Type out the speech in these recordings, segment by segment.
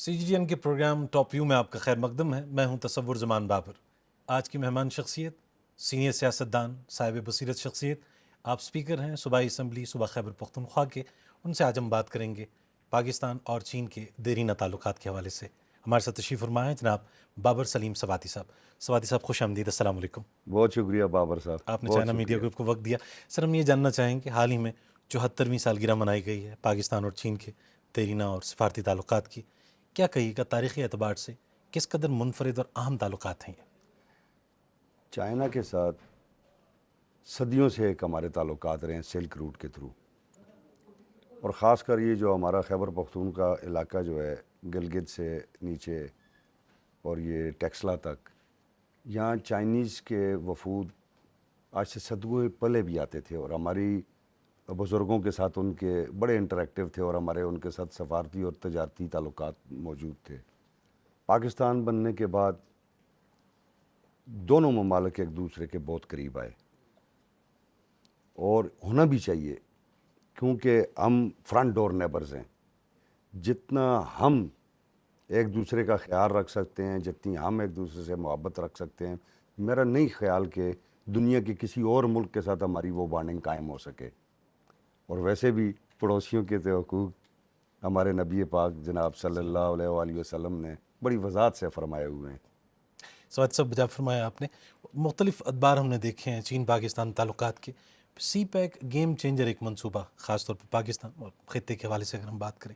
CGTN کے programme top view میں آپ کا خیر مقدم ہے۔ میں ہوں تصور زمان بابر۔ آج کی مہمان شخصیت سینئر سیاستدان، صاحب بصیرت شخصیت، آپ سپیکر ہیں صوبائی اسمبلی صوبہ خیبر پختونخوا کے۔ ان سے آج ہم بات کریں گے پاکستان اور چین کے دیرینہ تعلقات کے حوالے سے۔ ہمارے ساتھ تشریف فرما ہیں جناب بابر سلیم سواتی صاحب۔ سواتی صاحب خوش آمدید، السلام علیکم۔ بہت شکریہ بابر صاحب، آپ نے بہت چائنا میڈیا شکریہ۔ گروپ کو وقت دیا۔ سر ہم یہ جاننا چاہیں کہ حال ہی میں 74ویں سالگرہ منائی گئی ہے پاکستان اور چین کے دیرینہ اور سفارتی تعلقات کی، کیا کہیے گا تاریخی اعتبار سے کس قدر منفرد اور اہم تعلقات ہیں یہ؟ چائنا کے ساتھ صدیوں سے ایک ہمارے تعلقات رہے ہیں سلک روٹ کے تھرو، اور خاص کر یہ جو ہمارا خیبر پختونخوا کا علاقہ جو ہے گلگت سے نیچے اور یہ ٹیکسلا تک، یہاں چائنیز کے وفود آج سے صدیوں پہلے بھی آتے تھے اور ہماری بزرگوں کے ساتھ ان کے بڑے انٹریکٹیو تھے اور ہمارے ان کے ساتھ سفارتی اور تجارتی تعلقات موجود تھے۔ پاکستان بننے کے بعد دونوں ممالک ایک دوسرے کے بہت قریب آئے، اور ہونا بھی چاہیے کیونکہ ہم فرنٹ ڈور نیبرز ہیں۔ جتنا ہم ایک دوسرے کا خیال رکھ سکتے ہیں، جتنی ہم ایک دوسرے سے محبت رکھ سکتے ہیں، میرا نہیں خیال کہ دنیا کے کسی اور ملک کے ساتھ ہماری وہ بانڈنگ قائم ہو سکے۔ اور ویسے بھی پڑوسیوں کے حقوق ہمارے نبی پاک جناب صلی اللہ علیہ وآلہ وسلم نے بڑی وضاحت سے فرمائے ہوئے ہیں۔ سواد صاحب جب فرمایا آپ نے، مختلف ادوار ہم نے دیکھے ہیں چین پاکستان تعلقات کے۔ سی پیک گیم چینجر ایک منصوبہ، خاص طور پر پاکستان اور خطے کے حوالے سے اگر ہم بات کریں،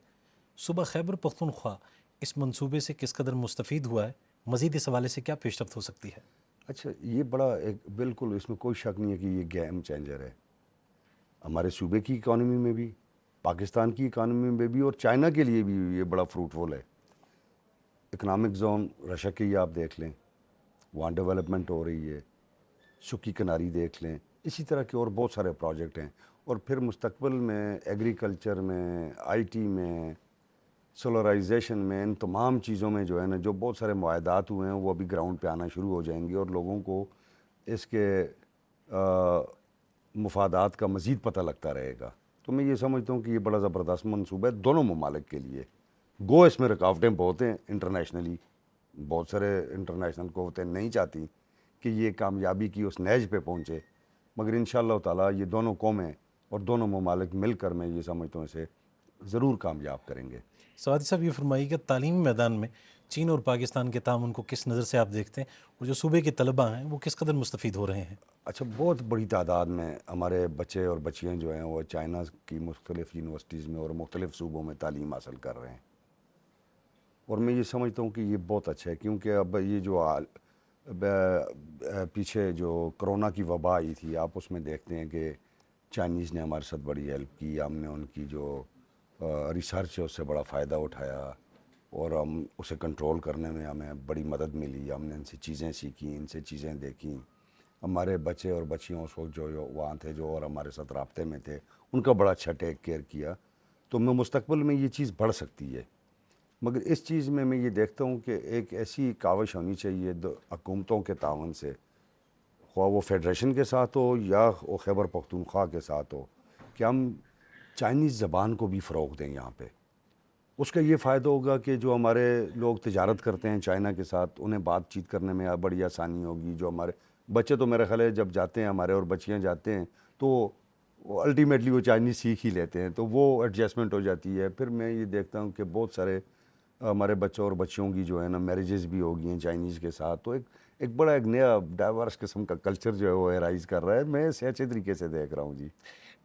صوبہ خیبر پختونخوا اس منصوبے سے کس قدر مستفید ہوا ہے؟ مزید اس حوالے سے کیا پیش رفت ہو سکتی ہے؟ اچھا، یہ بڑا ایک بالکل اس میں کوئی شک نہیں ہے کہ یہ گیم چینجر ہے ہمارے صوبے کی اکانومی میں بھی، پاکستان کی اکانومی میں بھی، اور چائنا کے لیے بھی یہ بڑا فروٹفل ہے۔ اکنامک زون رشیا کی آپ دیکھ لیں، وہاں ڈیولپمنٹ ہو رہی ہے، سکی کناری دیکھ لیں، اسی طرح کے اور بہت سارے پروجیکٹ ہیں۔ اور پھر مستقبل میں ایگریکلچر میں، آئی ٹی میں، سولرائزیشن میں، ان تمام چیزوں میں جو ہے نا، جو بہت سارے معاہدات ہوئے ہیں وہ ابھی گراؤنڈ پہ آنا شروع ہو جائیں گے، اور لوگوں کو اس کے مفادات کا مزید پتہ لگتا رہے گا۔ تو میں یہ سمجھتا ہوں کہ یہ بڑا زبردست منصوبہ ہے دونوں ممالک کے لیے۔ گو اس میں رکاوٹیں بہت ہیں انٹرنیشنلی، بہت سارے انٹرنیشنل قوتیں نہیں چاہتی کہ یہ کامیابی کی اس نیج پہ پہنچے، مگر انشاءاللہ تعالیٰ یہ دونوں قومیں اور دونوں ممالک مل کر میں یہ سمجھتا ہوں اسے ضرور کامیاب کریں گے۔ سوادی صاحب یہ فرمائیے کہ تعلیمی میدان میں چین اور پاکستان کے تعاون کو کس نظر سے آپ دیکھتے ہیں؟ وہ جو صوبے کے طلباء ہیں وہ کس قدر مستفید ہو رہے ہیں؟ اچھا، بہت بڑی تعداد میں ہمارے بچے اور بچیاں جو ہیں وہ چائنا کی مختلف یونیورسٹیز میں اور مختلف صوبوں میں تعلیم حاصل کر رہے ہیں، اور میں یہ سمجھتا ہوں کہ یہ بہت اچھا ہے، کیونکہ اب یہ جو پیچھے جو کرونا کی وبا آئی تھی، آپ اس میں دیکھتے ہیں کہ چائنیز نے ہمارے ساتھ بڑی ہیلپ کی، ہم نے ان کی جو ریسرچ ہے اس سے بڑا فائدہ اٹھایا، اور ہم اسے کنٹرول کرنے میں ہمیں بڑی مدد ملی، ہم نے ان سے چیزیں سیکھیں، ان سے چیزیں دیکھیں۔ ہمارے بچے اور بچیوں اس وقت جو وہاں تھے جو اور ہمارے ساتھ رابطے میں تھے، ان کا بڑا اچھا ٹیک کیئر کیا۔ تو میں مستقبل میں یہ چیز بڑھ سکتی ہے، مگر اس چیز میں یہ دیکھتا ہوں کہ ایک ایسی کاوش ہونی چاہیے دو حکومتوں کے تعاون سے، خواہ وہ فیڈریشن کے ساتھ ہو یا وہ خیبر پختونخوا کے ساتھ ہو، کہ ہم چائنیز زبان کو بھی فروغ دیں یہاں پہ۔ اس کا یہ فائدہ ہوگا کہ جو ہمارے لوگ تجارت کرتے ہیں چائنا کے ساتھ، انہیں بات چیت کرنے میں بڑی آسانی ہوگی۔ جو ہمارے بچے تو میرا خیال ہے جب جاتے ہیں ہمارے اور بچیاں جاتے ہیں تو الٹیمیٹلی وہ چائنیز سیکھ ہی لیتے ہیں، تو وہ ایڈجسٹمنٹ ہو جاتی ہے۔ پھر میں یہ دیکھتا ہوں کہ بہت سارے ہمارے بچوں اور بچیوں کی جو ہے نا میریجز بھی ہو گئی ہیں چائنیز کے ساتھ، تو ایک بڑا ایک نیا ڈائیورس قسم کا کلچر جو ہے وہ رائز کر رہا ہے۔ میں اسے اچھے طریقے سے دیکھ رہا ہوں جی۔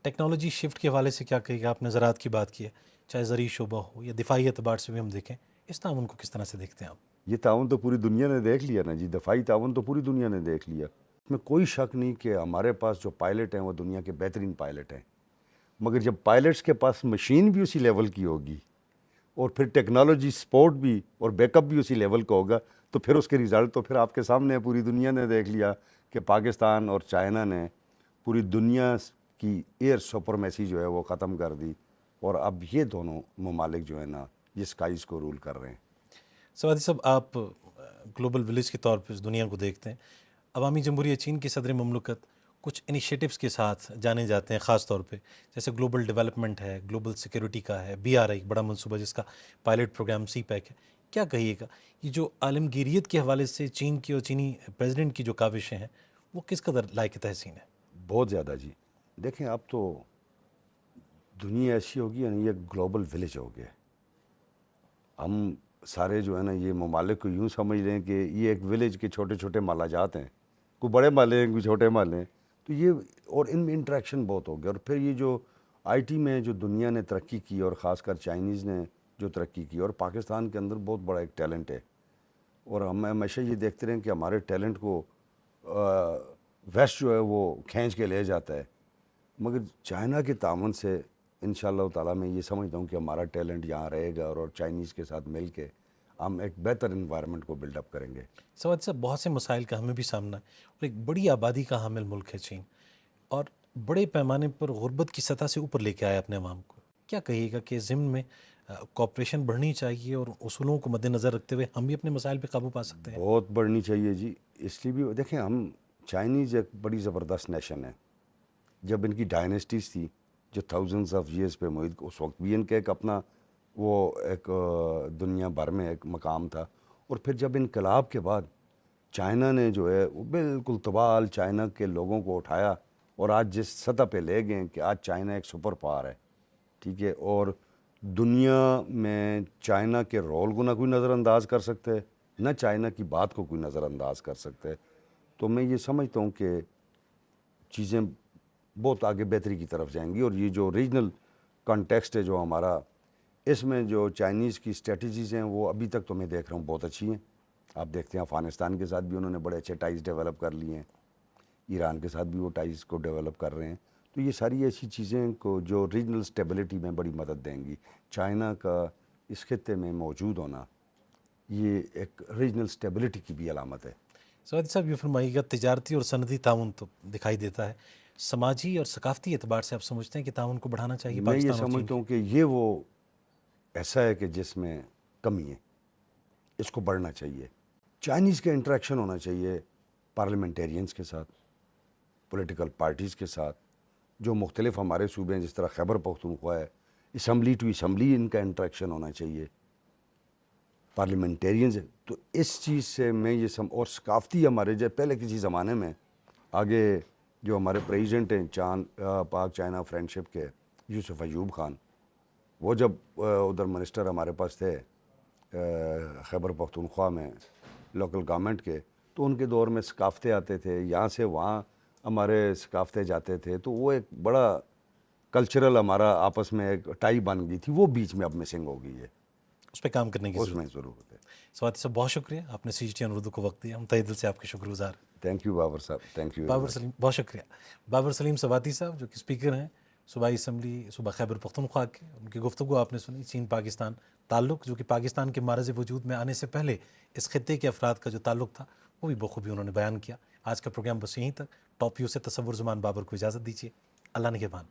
ٹیکنالوجی شفٹ کے حوالے سے کیا کہے گا؟ آپ نے زراعت کی بات کی ہے، چاہے زرعی شعبہ ہو یا دفاعی اعتبار سے بھی ہم دیکھیں، اس تعاون کو کس طرح سے دیکھتے ہیں آپ؟ یہ تعاون تو پوری دنیا نے دیکھ لیا نا جی، دفاعی تعاون تو پوری دنیا نے دیکھ لیا۔ اس میں کوئی شک نہیں کہ ہمارے پاس جو پائلٹ ہیں وہ دنیا کے بہترین پائلٹ ہیں، مگر جب پائلٹس کے پاس مشین بھی اسی لیول کی ہوگی اور پھر ٹیکنالوجی سپورٹ بھی اور بیک اپ بھی اسی لیول کا ہوگا، تو پھر اس کے ریزلٹ تو پھر آپ کے سامنے ہے، پوری دنیا نے دیکھ لیا کہ پاکستان اور چائنا نے پوری دنیا کی ایئر سپرمیسی جو ہے وہ ختم کر دی، اور اب یہ دونوں ممالک جو ہے نا یہ اسکائز کو رول کر رہے ہیں۔ سوادی صاحب آپ گلوبل ولیج کے طور پہ اس دنیا کو دیکھتے ہیں، عوامی جمہوریہ چین کے صدر مملکت کچھ انیشیٹوز کے ساتھ جانے جاتے ہیں، خاص طور پہ جیسے گلوبل ڈیولپمنٹ ہے، گلوبل سیکیورٹی کا ہے، BRI ایک بڑا منصوبہ جس کا پائلٹ پروگرام سی پیک ہے۔ کیا کہیے گا یہ جو عالمگیریت کے حوالے سے چین کی اور چینی پریزیڈنٹ کی جو کاوشیں ہیں وہ کس قدر لائق تحسین ہے؟ بہت زیادہ جی. دیکھیں اب تو دنیا ایسی ہوگی یعنی یہ گلوبل ولیج ہو گیا. ہم سارے جو ہے نا یہ ممالک کو یوں سمجھ لیں کہ یہ ایک ولیج کے چھوٹے چھوٹے مالا جات ہیں, کوئی بڑے مالے ہیں کوئی چھوٹے مالے ہیں. تو یہ اور ان میں انٹریکشن بہت ہو گیا. اور پھر یہ جو آئی ٹی میں جو دنیا نے ترقی کی اور خاص کر چائنیز نے جو ترقی کی, اور پاکستان کے اندر بہت بڑا ایک ٹیلنٹ ہے, اور ہم ہمیشہ یہ دیکھتے رہیں کہ ہمارے ٹیلنٹ کو ویسٹ جو ہے وہ کھینچ کے لے جاتا ہے. مگر چائنا کے تعاون سے انشاءاللہ تعالیٰ میں یہ سمجھتا ہوں کہ ہمارا ٹیلنٹ یہاں رہے گا, اور چائنیز کے ساتھ مل کے ہم ایک بہتر انوائرمنٹ کو بلڈ اپ کریں گے. سواد صاحب بہت سے مسائل کا ہمیں بھی سامنا ہے اور ایک بڑی آبادی کا حامل ملک ہے چین, اور بڑے پیمانے پر غربت کی سطح سے اوپر لے کے آیا اپنے عوام کو. کیا کہیے گا کہ ضمن میں کوآپریشن بڑھنی چاہیے اور اصولوں کو مد نظر رکھتے ہوئے ہم بھی اپنے مسائل پہ قابو پا سکتے ہیں؟ بہت بڑھنی چاہیے جی. اس لیے بھی دیکھیں ہم چائنیز ایک بڑی زبردست نیشن ہے. جب ان کی ڈائنیسٹیز تھی جو تھاؤزنڈز آف ایئرس پہ محیط, اس وقت بھی ان کا ایک اپنا وہ ایک دنیا بھر میں ایک مقام تھا. اور پھر جب انقلاب کے بعد چائنا نے جو ہے وہ بالکل طوال چائنا کے لوگوں کو اٹھایا اور آج جس سطح پہ لے گئے کہ آج چائنا ایک سپر پاور ہے, ٹھیک ہے, اور دنیا میں چائنا کے رول کو نہ کوئی نظر انداز کر سکتے, نہ چائنا کی بات کو کوئی نظر انداز کر سکتے. تو میں یہ سمجھتا ہوں کہ چیزیں بہت آگے بہتری کی طرف جائیں گی. اور یہ جو ریجنل کانٹیکسٹ ہے جو ہمارا, اس میں جو چائنیز کی اسٹریٹجیز ہیں وہ ابھی تک تو میں دیکھ رہا ہوں بہت اچھی ہیں. آپ دیکھتے ہیں افغانستان کے ساتھ بھی انہوں نے بڑے اچھے ٹائز ڈیولپ کر لیے ہیں, ایران کے ساتھ بھی وہ ٹائز کو ڈیولپ کر رہے ہیں. تو یہ ساری ایسی چیزیں کو جو ریجنل اسٹیبلٹی میں بڑی مدد دیں گی. چائنا کا اس خطے میں موجود ہونا یہ ایک ریجنل اسٹیبلٹی کی بھی علامت ہے. سوادی صاحب یہ فرمائیے گا, تجارتی اور صنعتی تعاون تو دکھائی دیتا ہے, سماجی اور ثقافتی اعتبار سے آپ سمجھتے ہیں کہ تعاون کو بڑھانا چاہیے میں یہ پاکستان اور چین سمجھتا ہوں کہ یہ وہ ایسا ہے کہ جس میں کمی ہے, اس کو بڑھنا چاہیے. چائنیز کا انٹریکشن ہونا چاہیے پارلیمنٹیرینز کے ساتھ, پولیٹیکل پارٹیز کے ساتھ, جو مختلف ہمارے صوبے ہیں جس طرح خیبر پختونخوا ہے, اسمبلی ٹو اسمبلی ان کا انٹریکشن ہونا چاہیے, پارلیمنٹیرینز. تو اس چیز سے میں یہ اور ثقافتی ہمارے جو پہلے کسی زمانے میں آگے جو ہمارے پریزیڈنٹ ہیں پاک چائنا فرینڈشپ کے, یوسف ایوب خان, وہ جب ادھر منسٹر ہمارے پاس تھے خیبر پختونخوا میں لوکل گورنمنٹ کے, تو ان کے دور میں ثقافتیں آتے تھے, یہاں سے وہاں ہمارے ثقافتیں جاتے تھے. تو وہ ایک بڑا کلچرل ہمارا آپس میں ایک ٹائی بن گئی تھی, وہ بیچ میں اب مسنگ ہو گئی ہے, اس پہ کام کرنے کی اس ضرورت میں ضرورت ہے. سوادی صاحب بہت شکریہ, آپ نے CGTN ان اردو کو وقت دیا, ہم تہہ دل سے آپ کے شکر گزار ہیں. تھینک یو بابر صاحب, تھینک یو. بابر سلیم, بہت شکریہ. بابر سلیم سوادی صاحب جو کہ اسپیکر ہیں صوبائی اسمبلی صوبہ خیبر پختونخوا کے, ان کی گفتگو آپ نے سنی. چین پاکستان تعلق جو کہ پاکستان کے معرض وجود میں آنے سے پہلے اس خطے کے افراد کا جو تعلق تھا وہ بھی بخوبی انہوں نے بیان کیا. آج کا پروگرام بس یہیں تک. ٹاپ ویو سے تصور زمان بابر کو اجازت دیجیے. اللہ نگہبان.